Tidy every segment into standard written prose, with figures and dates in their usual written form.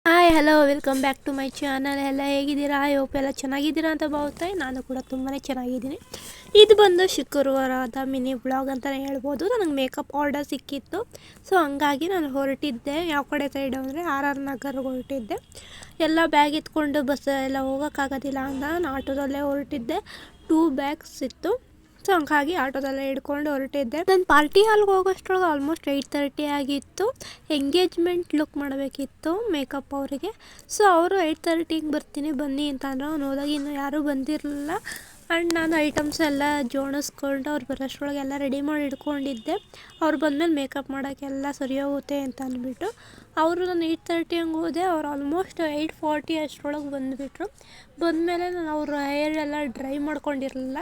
Hi hello welcome back to my channel. ಎಲ್ಲ ಹೇಗಿದ್ದೀರಾ? I hope ಎಲ್ಲ ಚೆನ್ನಾಗಿದ್ದೀರಾ ಅಂತ ಭಾವಿಸ್ತೀನಿ. ನಾನು ಕೂಡ ತುಂಬಾ ಚೆನ್ನಾಗಿದ್ದೀನಿ. ಇದು ಬಂದು ಶುಕ್ರವಾರದ ಮಿನಿ ಬ್ಲಾಗ್ ಅಂತಲೇ ಹೇಳ್ಬೋದು. ನನಗೆ ಮೇಕಪ್ ಆರ್ಡರ್ ಸಿಕ್ಕಿತ್ತು. ಸೊ ಹಂಗಾಗಿ ನಾನು ಹೊರಟಿದ್ದೆ. ಯಾವ ಕಡೆ ಸೈಡು ಅಂದರೆ RR ನಗರ್ಗೆ ಹೊರಟಿದ್ದೆ. ಎಲ್ಲ ಬ್ಯಾಗ್ ಎತ್ಕೊಂಡು ಬಸ್ ಎಲ್ಲ ಹೋಗೋಕ್ಕಾಗೋದಿಲ್ಲ ಅಂತ ನಾನು ಆಟೋದಲ್ಲೇ ಹೊರಟಿದ್ದೆ. 2 ಬ್ಯಾಗ್ಸ್ ಇತ್ತು. ಸೊ ಹಂಗಾಗಿ ಆಟೋದಲ್ಲೇ ಹಿಡ್ಕೊಂಡು ಹೊರಟಿದ್ದೆ. ನಾನು ಪಾರ್ಟಿ ಹಾಲ್ಗೆ ಹೋಗೋಷ್ಟ್ರೊಳಗೆ ಆಲ್ಮೋಸ್ಟ್ 8:30 ಆಗಿತ್ತು. ಎಂಗೇಜ್ಮೆಂಟ್ ಲುಕ್ ಮಾಡಬೇಕಿತ್ತು ಮೇಕಪ್ ಅವರಿಗೆ. ಸೊ ಅವರು 8:30ಗೆ ಬರ್ತೀನಿ ಬನ್ನಿ ಅಂತ ಅಂದರು. ಅವ್ನು ಹೋದಾಗ ಇನ್ನೂ ಯಾರೂ ಬಂದಿರಲಿಲ್ಲ. ಆ್ಯಂಡ್ ನಾನು ಐಟಮ್ಸ್ ಎಲ್ಲ ಜೋಡಿಸ್ಕೊಂಡು ಅವ್ರು ಬರೋಷ್ಟ್ರೊಳಗೆ ಎಲ್ಲ ರೆಡಿ ಮಾಡಿ ಇಟ್ಕೊಂಡಿದ್ದೆ. ಅವ್ರು ಬಂದಮೇಲೆ ಮೇಕಪ್ ಮಾಡೋಕ್ಕೆಲ್ಲ ಸರಿ ಹೋಗುತ್ತೆ ಅಂತ ಅಂದ್ಬಿಟ್ಟು ನಾನು 8:30 ಹಂಗೆ ಹೋದೆ. ಅವ್ರು ಆಲ್ಮೋಸ್ಟ್ 8:40 ಅಷ್ಟರೊಳಗೆ ಬಂದುಬಿಟ್ರು. ಬಂದಮೇಲೆ ನಾನು ಅವ್ರ ಹೇರ್ ಎಲ್ಲ ಡ್ರೈ ಮಾಡ್ಕೊಂಡಿರಲಿಲ್ಲ,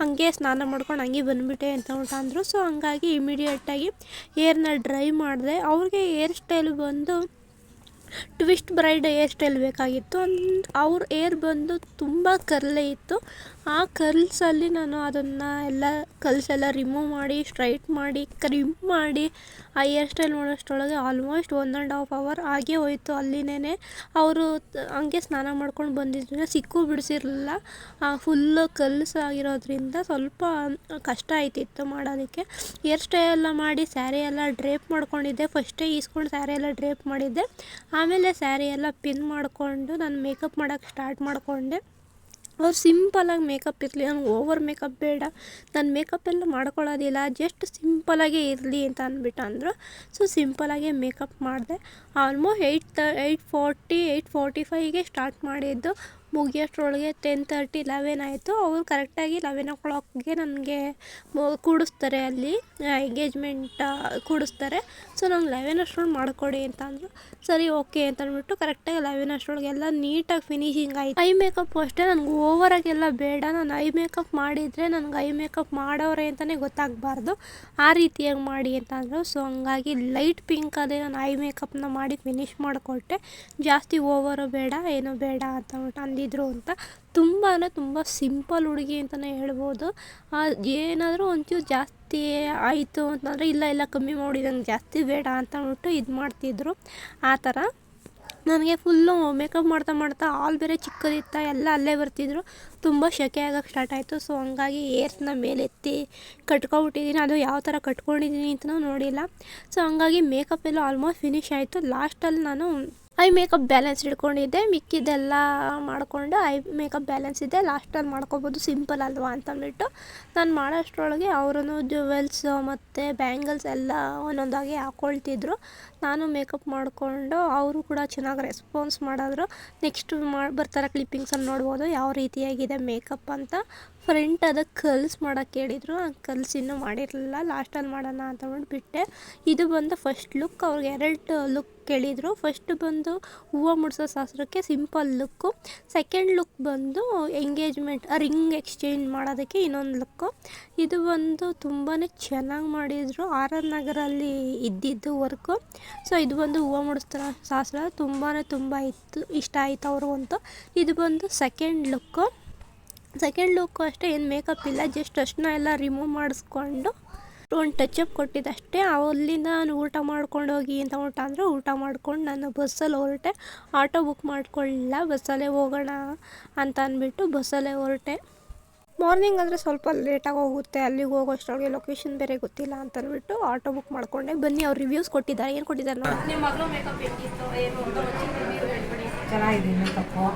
ಹಾಗೆ ಸ್ನಾನ ಮಾಡ್ಕೊಂಡು ಹಂಗೆ ಬಂದುಬಿಟ್ಟೆ ಅಂತ ಅಂದರು. ಸೊ ಹಂಗಾಗಿ ಇಮಿಡಿಯೇಟಾಗಿ ಹೇರ್ನ ಡ್ರೈ ಮಾಡಿದೆ. ಅವ್ರಿಗೆ ಹೇರ್ ಸ್ಟೈಲ್ ಬಂದು ಟ್ವಿಸ್ಟ್ ಬ್ರೈಡ್ ಹೇರ್ ಸ್ಟೈಲ್ ಬೇಕಾಗಿತ್ತು. ಅವ್ರ ಹೇರ್ ಬಂದು ತುಂಬ ಕರ್ಲೆ ಇತ್ತು. ಆ ಕರ್ಲ್ಸಲ್ಲಿ ನಾನು ಅದನ್ನು ಎಲ್ಲ ಕಲ್ಸೆಲ್ಲ ರಿಮೂವ್ ಮಾಡಿ ಸ್ಟ್ರೈಟ್ ಮಾಡಿ ಕ್ರಿಮ್ ಮಾಡಿ ಆ ಹೇರ್ ಸ್ಟೈಲ್ ಮಾಡೋಷ್ಟರೊಳಗೆ ಆಲ್ಮೋಸ್ಟ್ 1.5 hour ಆಗೇ ಹೋಯಿತು. ಅಲ್ಲಿನೇ ಅವರು ಹಂಗೆ ಸ್ನಾನ ಮಾಡ್ಕೊಂಡು ಬಂದಿದ್ದರಿಂದ ಸಿಕ್ಕು ಬಿಡಿಸಿರಲಿಲ್ಲ. ಫುಲ್ಲು ಕಲ್ಸಾಗಿರೋದ್ರಿಂದ ಸ್ವಲ್ಪ ಕಷ್ಟ ಆಯ್ತಿತ್ತು ಮಾಡೋದಕ್ಕೆ. ಹೇರ್ ಸ್ಟೈಲ್ ಎಲ್ಲ ಮಾಡಿ ಸ್ಯಾರಿ ಎಲ್ಲ ಡ್ರೇಪ್ ಮಾಡ್ಕೊಂಡಿದ್ದೆ. ಫಸ್ಟೇ ಈಸ್ಕೊಂಡು ಸ್ಯಾರಿ ಎಲ್ಲ ಡ್ರೇಪ್ ಮಾಡಿದ್ದೆ. ಆಮೇಲೆ ಸ್ಯಾರಿ ಎಲ್ಲ ಪಿನ್ ಮಾಡಿಕೊಂಡು ನಾನು ಮೇಕಪ್ ಮಾಡೋಕ್ಕೆ ಸ್ಟಾರ್ಟ್ ಮಾಡಿಕೊಂಡೆ. ಅವ್ರು ಸಿಂಪಲಾಗಿ ಮೇಕಪ್ ಇರಲಿ, ನನಗೆ ಓವರ್ ಮೇಕಪ್ ಬೇಡ, ನಾನು ಮೇಕಪ್ ಎಲ್ಲ ಮಾಡ್ಕೊಳ್ಳೋದಿಲ್ಲ, ಜಸ್ಟ್ ಸಿಂಪಲಾಗೇ ಇರಲಿ ಅಂತ ಅಂದರು. ಸೊ ಸಿಂಪಲಾಗೇ ಮೇಕಪ್ ಮಾಡಿದೆ. ಆಲ್ಮೋಸ್ಟ್ 8:40 8:45ಗೆ ಸ್ಟಾರ್ಟ್ ಮಾಡಿದ್ದು. ಮುಗಿಯೋಷ್ಟ್ರೊಳಗೆ 10:30 11 ಆಯಿತು. ಅವರು ಕರೆಕ್ಟಾಗಿ 11 o'clockಗೆ ನನಗೆ ಕೂಡಿಸ್ತಾರೆ, ಅಲ್ಲಿ ಎಂಗೇಜ್ಮೆಂಟ್ ಕೂಡಿಸ್ತಾರೆ. ಸೊ ನಂಗೆ 11 ಅಷ್ಟರೊಳಗೆ ಮಾಡಿಕೊಡಿ ಅಂತ ಅಂದರು. ಸರಿ ಓಕೆ ಅಂತ ಅಂದ್ಬಿಟ್ಟು ಕರೆಕ್ಟಾಗಿ 11 ಅಷ್ಟರೊಳಗೆ ಎಲ್ಲ ನೀಟಾಗಿ ಫಿನಿಶಿಂಗ್ ಆಯಿತು. ಐ ಮೇಕಪ್ ಅಷ್ಟೇ ನನಗೆ ಓವರಾಗೆಲ್ಲ ಬೇಡ. ನಾನು ಐ ಮೇಕಪ್ ಮಾಡಿದರೆ ನನಗೆ ಐ ಮೇಕಪ್ ಮಾಡೋರೆ ಅಂತಲೇ ಗೊತ್ತಾಗಬಾರ್ದು, ಆ ರೀತಿಯಾಗಿ ಮಾಡಿ ಅಂತ ಅಂದರು. ಸೊ ಹಂಗಾಗಿ ಲೈಟ್ ಪಿಂಕಲ್ಲಿ ನಾನು ಐ ಮೇಕಪ್ನ ಮಾಡಿ ಫಿನಿಶ್ ಮಾಡಿಕೊಟ್ಟೆ. ಜಾಸ್ತಿ ಓವರು ಬೇಡ, ಏನೂ ಬೇಡ ಅಂತ ಅಂದಿದ್ರು ಅಂತ. ತುಂಬ ಅಂದರೆ ತುಂಬ ಸಿಂಪಲ್ ಹುಡುಗಿ ಅಂತಲೇ ಹೇಳ್ಬೋದು. ಏನಾದರೂ ಒಂಚೂರು ಜಾಸ್ತಿ ಆಯಿತು ಅಂತಂದರೆ ಇಲ್ಲ ಕಮ್ಮಿ ಮಾಡಿ ನಂಗೆ ಜಾಸ್ತಿ ಬೇಡ ಅಂತ ಅಂದ್ಬಿಟ್ಟು ಇದು ಮಾಡ್ತಿದ್ರು. ಆ ಥರ ನನಗೆ ಫುಲ್ಲು ಮೇಕಪ್ ಮಾಡ್ತಾ ಹಾಲ್ ಬೇರೆ ಚಿಕ್ಕದಿತ್ತ, ಎಲ್ಲ ಅಲ್ಲೇ ಬರ್ತಿದ್ರು. ತುಂಬ ಸೆಕೆ ಆಗೋಕ್ಕೆ ಸ್ಟಾರ್ಟ್ ಆಯಿತು. ಸೊ ಹಂಗಾಗಿ ಏರ್ಸ್ನ ಮೇಲೆತ್ತಿ ಕಟ್ಕೊಬಿಟ್ಟಿದ್ದೀನಿ. ಅದು ಯಾವ ಥರ ಕಟ್ಕೊಂಡಿದ್ದೀನಿ ಅಂತಲೂ ನೋಡಿಲ್ಲ. ಸೊ ಹಂಗಾಗಿ ಮೇಕಪ್ ಎಲ್ಲ ಆಲ್ಮೋಸ್ಟ್ ಫಿನಿಶ್ ಆಯಿತು. ಲಾಸ್ಟಲ್ಲಿ ನಾನು ಐ ಮೇಕಪ್ ಬ್ಯಾಲೆನ್ಸ್ ಇಟ್ಕೊಂಡಿದ್ದೆ. ಮಿಕ್ಕಿದ್ದೆಲ್ಲ ಮಾಡಿಕೊಂಡು ಐ ಮೇಕಪ್ ಬ್ಯಾಲೆನ್ಸ್ ಇದೆ, ಲಾಸ್ಟಲ್ಲಿ ಮಾಡ್ಕೊಬೋದು ಸಿಂಪಲ್ ಅಲ್ವಾ ಅಂತಂದ್ಬಿಟ್ಟು ನಾನು ಮಾಡೋಷ್ಟ್ರೊಳಗೆ ಅವರು ಜುವೆಲ್ಸ್ ಮತ್ತು ಬ್ಯಾಂಗಲ್ಸ್ ಎಲ್ಲ ಒಂದೊಂದಾಗಿ ಹಾಕ್ಕೊಳ್ತಿದ್ರು. ನಾನು ಮೇಕಪ್ ಮಾಡಿಕೊಂಡು ಅವರು ಕೂಡ ಚೆನ್ನಾಗಿ ರೆಸ್ಪಾನ್ಸ್ ಮಾಡಿದ್ರು. ನೆಕ್ಸ್ಟ್ ಬರ್ತಾರೆ ಕ್ಲಿಪ್ಪಿಂಗ್ಸಲ್ಲಿ ನೋಡ್ಬೋದು ಯಾವ ರೀತಿಯಾಗಿದೆ ಮೇಕಪ್ ಅಂತ. ಫ್ರಂಟ್ ಅದಕ್ಕೆ ಕಲ್ಸ್ ಮಾಡೋಕ್ಕೆ ಹೇಳಿದರು. ಆ ಕಲ್ಸ್ ಇನ್ನೂ ಮಾಡಿರಲಿಲ್ಲ, ಲಾಸ್ಟಲ್ಲಿ ಮಾಡೋಣ ಅಂತ ಅಂದ್ಬಿಟ್ಟು ಬಿಟ್ಟೆ. ಇದು ಬಂದು ಫಸ್ಟ್ ಲುಕ್. ಅವ್ರಿಗೆ 2 ಲುಕ್ ಕೇಳಿದರು. ಫಸ್ಟ್ ಬಂದು ಹೂವು ಮುಡಿಸೋ ಶಾಸ್ತ್ರಕ್ಕೆ ಸಿಂಪಲ್ ಲುಕ್ಕು. ಸೆಕೆಂಡ್ ಲುಕ್ ಬಂದು ಎಂಗೇಜ್ಮೆಂಟ್ ರಿಂಗ್ ಎಕ್ಸ್ಚೇಂಜ್ ಮಾಡೋದಕ್ಕೆ ಇನ್ನೊಂದು ಲುಕ್ಕು. ಇದು ಬಂದು ತುಂಬಾ ಚೆನ್ನಾಗಿ ಮಾಡಿದರು. RR ನಗರಲ್ಲಿ ಇದ್ದಿದ್ದು ವರ್ಕು. ಸೊ ಇದು ಬಂದು ಹೂವು ಮುಡಿಸ್ತಾರ ಶಾಸ್ತ್ರ ತುಂಬ ಇಷ್ಟ ಆಯಿತು ಅವ್ರಿಗಂತೂ. ಇದು ಬಂದು ಸೆಕೆಂಡ್ ಲುಕ್ಕು ಅಷ್ಟೇ, ಏನು ಮೇಕಪ್ ಇಲ್ಲ, ಜಸ್ಟ್ ಅಷ್ಟನ್ನ ಎಲ್ಲ ರಿಮೂವ್ ಮಾಡಿಸ್ಕೊಂಡು ಒಂದು ಟಚಪ್ ಕೊಟ್ಟಿದ್ದಷ್ಟೇ. ಅಲ್ಲಿಂದ ನಾನು ಊಟ ಮಾಡ್ಕೊಂಡು ಹೋಗಿ ಅಂತ ಅಂದರು. ಊಟ ಮಾಡ್ಕೊಂಡು ನಾನು ಬಸ್ಸಲ್ಲಿ ಹೊರಟೆ. ಆಟೋ ಬುಕ್ ಮಾಡ್ಕೊಳ್ಳಿಲ್ಲ, ಬಸ್ಸಲ್ಲೇ ಹೋಗೋಣ ಅಂತ ಅಂದ್ಬಿಟ್ಟು ಬಸ್ಸಲ್ಲೇ ಹೊರಟೆ. ಮಾರ್ನಿಂಗ್ ಅಂದರೆ ಸ್ವಲ್ಪ ಲೇಟಾಗಿ ಹೋಗುತ್ತೆ, ಅಲ್ಲಿಗೆ ಹೋಗೋಷ್ಟ್ರೊಳಗೆ ಲೊಕೇಶನ್ ಬೇರೆ ಗೊತ್ತಿಲ್ಲ ಅಂತ ಅಂದ್ಬಿಟ್ಟು ಆಟೋ ಬುಕ್ ಮಾಡ್ಕೊಂಡೆ. ಬನ್ನಿ ಅವ್ರು ರಿವ್ಯೂಸ್ ಕೊಟ್ಟಿದ್ದಾರೆ, ಏನು ಕೊಟ್ಟಿದ್ದಾರೆ ನೋಡಿ. ನಿಮ್ಮ ಮಗಳು ಮೇಕಪ್ ಹೆಂಗಿತ್ತು ಏನು ಅಂತ ರಿವ್ಯೂ ಹೇಳ್ಬಿಡಿ. ಚೆನ್ನಾಗಿದೆ ಮೇಕಪ್ಪು,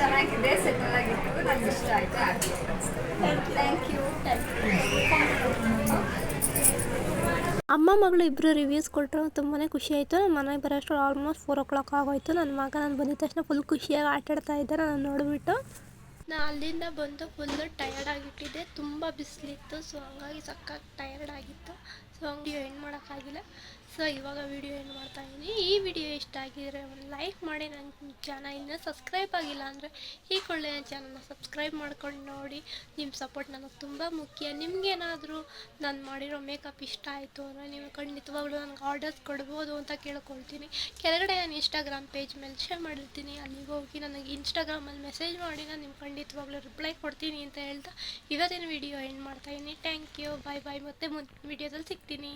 ಚೆನ್ನಾಗಿದೆ, ಸೆಟಲ್ ಆಗಿತ್ತು, ನನಗೆ ಇಷ್ಟ ಆಯಿತು. Thank you. ಅಮ್ಮ ಮಗಳು ಇಬ್ಬರು ರಿವ್ಯೂಸ್ ಕೊಟ್ಟರು, ತುಂಬಾ ಖುಷಿ ಆಯಿತು. ನಾನು ಮನೆಗೆ ಬರೋಷ್ಟು ಆಲ್ಮೋಸ್ಟ್ 4 o'clock ಆಗೋಯಿತು. ನನ್ನ ಮಗ ನಾನು ಬಂದಿದ್ದ ತಕ್ಷಣ ಫುಲ್ ಖುಷಿಯಾಗಿ ಆಟಾಡ್ತಾ ಇದ್ದಾರೆ. ನಾನು ನೋಡಿಬಿಟ್ಟು ನಾನು ಅಲ್ಲಿಂದ ಬಂದು ಫುಲ್ಲು ಟಯರ್ಡ್ ಆಗಿಟ್ಟಿದ್ದೆ. ತುಂಬ ಬಿಸಿಲಿತ್ತು. ಸೊ ಹಂಗಾಗಿ ಸಖತ್ ಟಯರ್ಡ್ ಆಗಿತ್ತು. ಸೊ ವಿಡಿಯೋ ಎಂಡ್ ಮಾಡೋಕ್ಕಾಗಿಲ್ಲ. ಸೊ ಇವಾಗ ವಿಡಿಯೋ ಎಂಡ್ ಮಾಡ್ತಾಯಿದ್ದೀನಿ. ಈ ವಿಡಿಯೋ ಇಷ್ಟ ಆಗಿದರೆ ಒಂದು ಲೈಕ್ ಮಾಡಿ. ನನ್ನ ಚಾನಲ್ ಇನ್ನೂ ಸಬ್ಸ್ಕ್ರೈಬ್ ಆಗಿಲ್ಲ ಅಂದರೆ ಈಗ ಒಳ್ಳೆಯ ಚಾನಲ್ನ ಸಬ್ಸ್ಕ್ರೈಬ್ ಮಾಡ್ಕೊಂಡು ನೋಡಿ. ನಿಮ್ಮ ಸಪೋರ್ಟ್ ನನಗೆ ತುಂಬ ಮುಖ್ಯ. ನಿಮಗೇನಾದರೂ ನಾನು ಮಾಡಿರೋ ಮೇಕಪ್ ಇಷ್ಟ ಆಯಿತು ಅಂದರೆ ನೀವು ಖಂಡಿತವಾಗ್ಲೂ ನನಗೆ ಆರ್ಡರ್ಸ್ ಕೊಡ್ಬೋದು ಅಂತ ಕೇಳ್ಕೊಳ್ತೀನಿ. ಕೆಳಗಡೆ ನಾನು ಇನ್ಸ್ಟಾಗ್ರಾಮ್ ಪೇಜ್ ಮೆನ್ಷನ್ ಮಾಡಿರ್ತೀನಿ, ಅಲ್ಲಿಗೆ ಹೋಗಿ ನನಗೆ ಇನ್ಸ್ಟಾಗ್ರಾಮಲ್ಲಿ ಮೆಸೇಜ್ ಮಾಡಿ, ನಾನು ನಿಮ್ಗೆ ಖಂಡಿತವಾಗ್ಲೂ ರಿಪ್ಲೈ ಕೊಡ್ತೀನಿ ಅಂತ ಹೇಳ್ತಾ ಇವತ್ತಿನ ವಿಡಿಯೋ ಎಂಡ್ ಮಾಡ್ತಾಯಿದ್ದೀನಿ. ಥ್ಯಾಂಕ್ ಯು, ಬಾಯ್. ಮತ್ತೆ ಮುಂದಿನ ವಿಡಿಯೋದಲ್ಲಿ ಸಿಗ್ತೀನಿ.